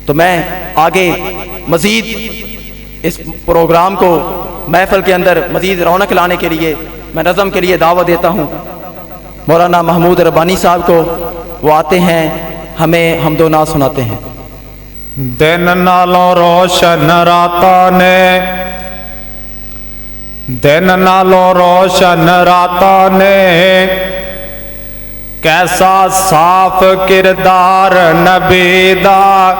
تو میں آگے مزید اس پروگرام کو محفل کے اندر مزید رونق لانے کے لیے میں نظم کے لیے دعوت دیتا ہوں مولانا محمود ربانی صاحب کو. وہ آتے ہیں ہمیں حمد و نعت سناتے ہیں. دن نالوں روشن راتاں نے، دن نالوں روشن راتاں نے، کیسا صاف کردار نبی دا.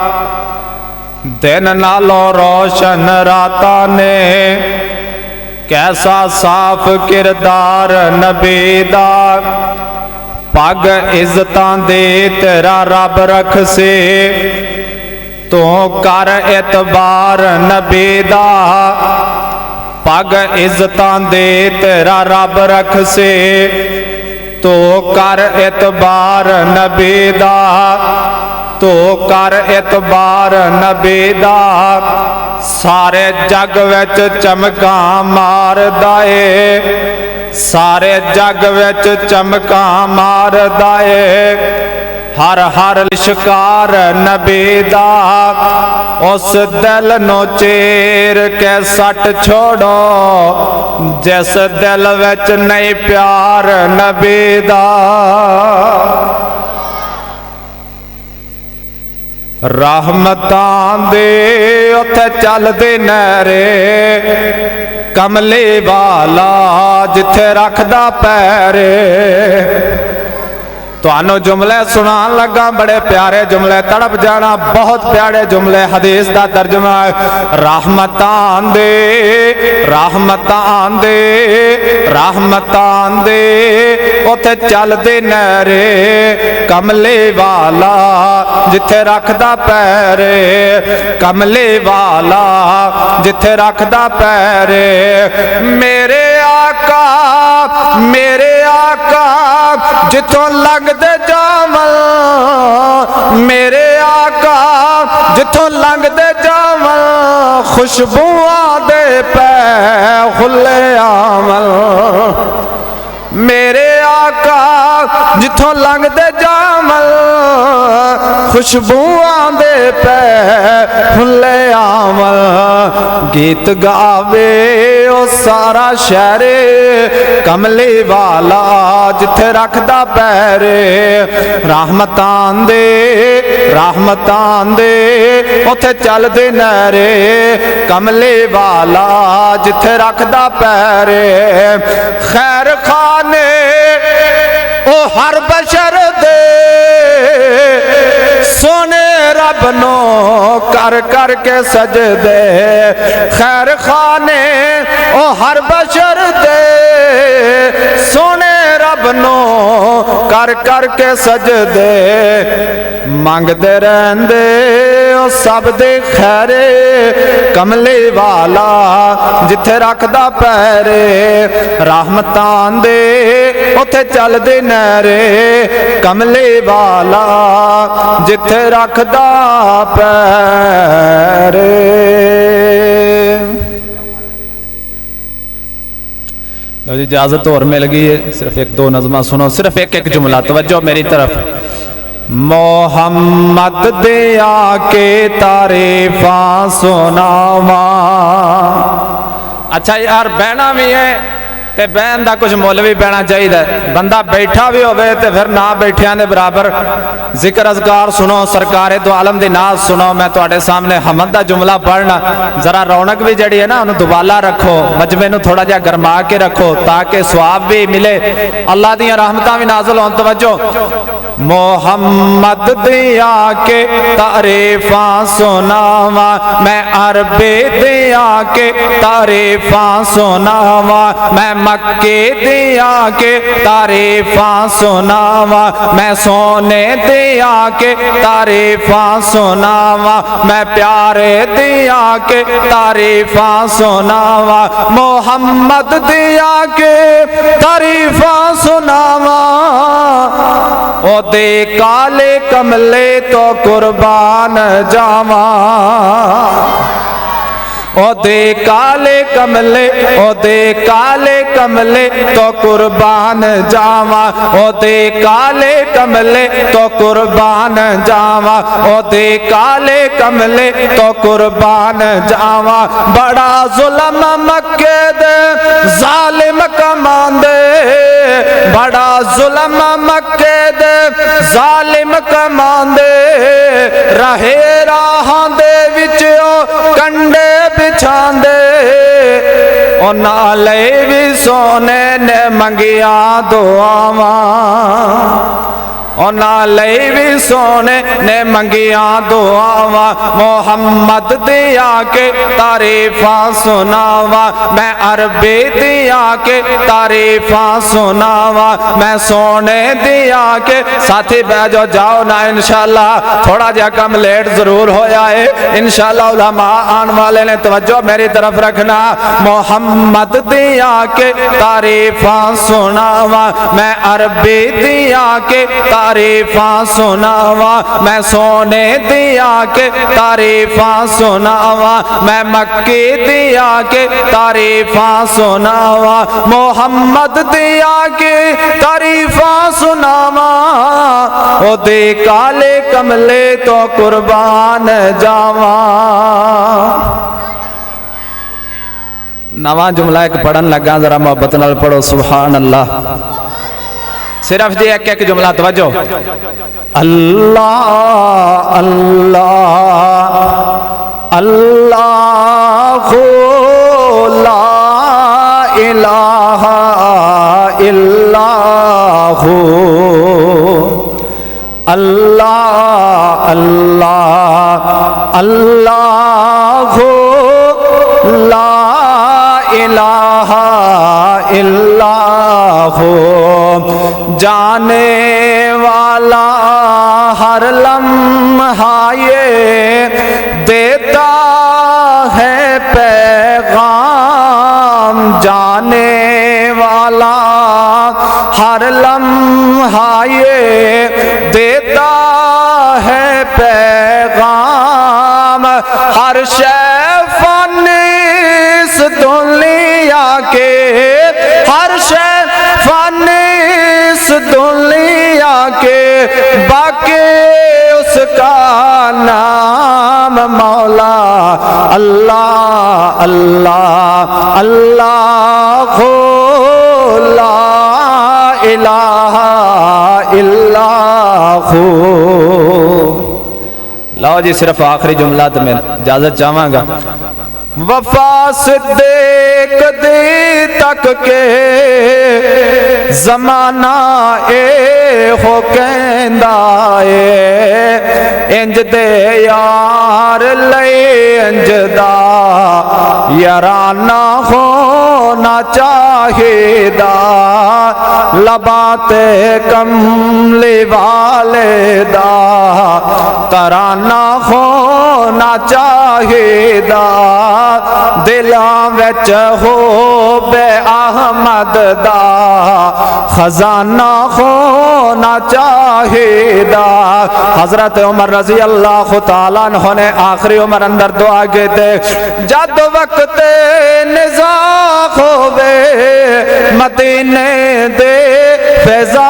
دن نالوں روشن راتاں نے، کیسا صاف کردار نبی دا. پگ عزتاں دے تیرا رب رکھ سے، تو کر اعتبار نبی دا. پگ عزتاں دے تیرا رب رکھ سے، تو کر اعتبار نبی دا. تو کر اعتبار نبی دا. سارے جگ وچ چمکاں ماردا اے، سارے جگ وچ چمکاں ماردا اے. ہر ہر لشکار نبی دا. اس دل نو چیر کے سٹ چھوڑو، جس دل وچ نہیں پیار نبی دا. رحمتاں دے اتھے چل دے نیرے، کملی والا جتھے رکھدا پیرے. تو آنو جملے سنان لگا بڑے پیارے جملے، تڑپ جانا بہت پیارے جملے. حدیث دا ترجمہ ہے رحمتان دے، رحمتان دے، رحمتان دے اوتھے چل دے نیرے، کملے والا جتھے رکھدا پیرے. کملے والا جتھے رکھدا پیرے. میرے آقا، میرے آقا جتھوں لنگ دے جاول، میرے آقا جتھوں لنگ دے جاول، خوشبوآں دے پے کھلے عمل. میرے آقا جتھوں لنگ دے جاول، خوشبوآں دے پے کھلے عمل. گیت گاوے او سارا شہر، کملی والا جتھے رکھدا پیرے. رحمتان دے، رحمتان دے اوتھے چل دے نیرے، کملی والا جتھے رکھدا پیرے. خیر خانے او ہر بشر دے، سونے رب نو کر کر کے سجدے. خیر خانے او ہر بشر دے، سونے رب نو کر کر کے سجدے. مانگ دے رہندے او سب دے خیرے، کملی والا جتھے رکھدا پیرے. رحمتان دے اوتھے چل دے نیرے، کملی والا جتھے رکھدا پیرے. لو جی اجازت اور مل گئی ہے، صرف ایک دو نظمہ سنو، صرف ایک ایک جملہ، توجہ میری طرف. محمد دیا کے تعریفاں سناواں. اچھا یار بہنا بھی ہے تے بہن دا کچھ مول بھی بہنا چاہیے. بندہ بیٹھا بھی ہوئے تے پھر نہ بیٹھیاں دے برابر ذکر اذکار سنو، سرکار دو عالم دی ناز سنو. میں تواڈے سامنے حمد دا جملہ پڑھنا، ذرا رونق بھی جڑی ہے نا انہوں دوبالا رکھو، مجمع نو تھوڑا جا گرما کے رکھو تاکہ ثواب بھی ملے، اللہ دیاں رحمتاں بھی نازل ہون. توجہ. محمد دیا کے تعریفاں سناواں، میں عربی دیا کے تعریفاں سناواں، میں مکے دیا کے تعریفاں سناواں، میں سونے دیا کے تعریفاں سناواں، میں پیارے دیا کے تعریفاں سناواں. محمد دیا کے تعریفاں سناواں، او دے کالے کملے تو قربان جاواں. او دے کالے کملے او دے کالے کملے تو قربان جاواں او دے کالے کملے تو قربان جاواں او دے کالے کملے تو قربان جاواں بڑا ظلم مکے دے ظالم کماندے بڑا ظلم مکے دے ظالم کماندے رہے راہاں دے وچوں کنڈے بچھاندے او نالے بھی سونے نے منگیا دعاواں او نالے بھی سونے نے منگیاں دعاواں محمد دیا کے تعریفاں سناواں میں عربی دیا کے تعریفاں سناواں میں سونے دیا کے ساتھی بیجو جاؤ نا انشاءاللہ تھوڑا جا کم لیٹ ضرور ہو جائے انشاءاللہ علماء آن والے نے توجہ میری طرف رکھنا محمد دیا کے تعریفاں سناواں میں عربی دیا کے تعریفاں سناواں میں سونے دیا کے تعریفاں سناواں میں مکی دیا کے تعریفاں سناواں محمد دیا کے تعریفاں سناواں او دے کالے کملے تو قربان جاواں نواں جملہ ایک پڑھن لگا ذرا محبت نال پڑھو سبحان اللہ صرف جی ایک ایک جملہ توجہ اللہ اللہ اللہ لا الہ الا ہو اللہ اللہ اللہ لا الہ الا ہو جانے والا ہر لمحہ یہ دیتا ہے پیغام جانے والا ہر لمحہ یہ دیتا ہے پیغام ہر شے فانی اس دنیا کے ہر شے فانی اس دنیا کے باقی اس کا نام مولا اللہ اللہ اللہ لا الہ الا ہو لاؤ جی صرف آخری جملہ میں اجازت چاہواں گا وفا صدیق دی تک کے زمانہ اے ہو کہندا اے انج دے یار لئی انج دا یارانہ ہونا چاہیدا لبات کملی والے دا ترانہ ہونا چاہیدا دلاں وچ ہو بے احمد دا خزانہ ہونا چاہیدا حضرت عمر رضی اللہ تعالیٰ عنہ نے آخری عمر اندر دعا کیتے جد وقت نزا ہووے مدینے دے فیضا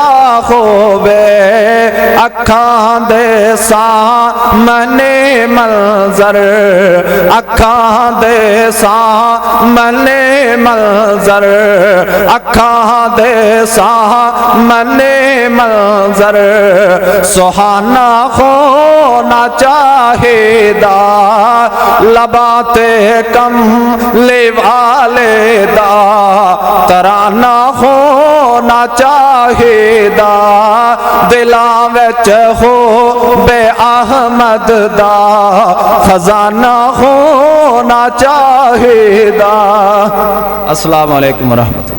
ہووے اکھاں دے سامنے منظر اکھاں دے سامنے منظر اکھاں دے سامنے منظر سہانا ہونا چاہیدا لبات کملی والے دا ترانہ ہونا چاہیدا دلاں وچ ہو بے احمد دا خزانہ ہونا چاہیدا السلام علیکم ورحمۃ اللہ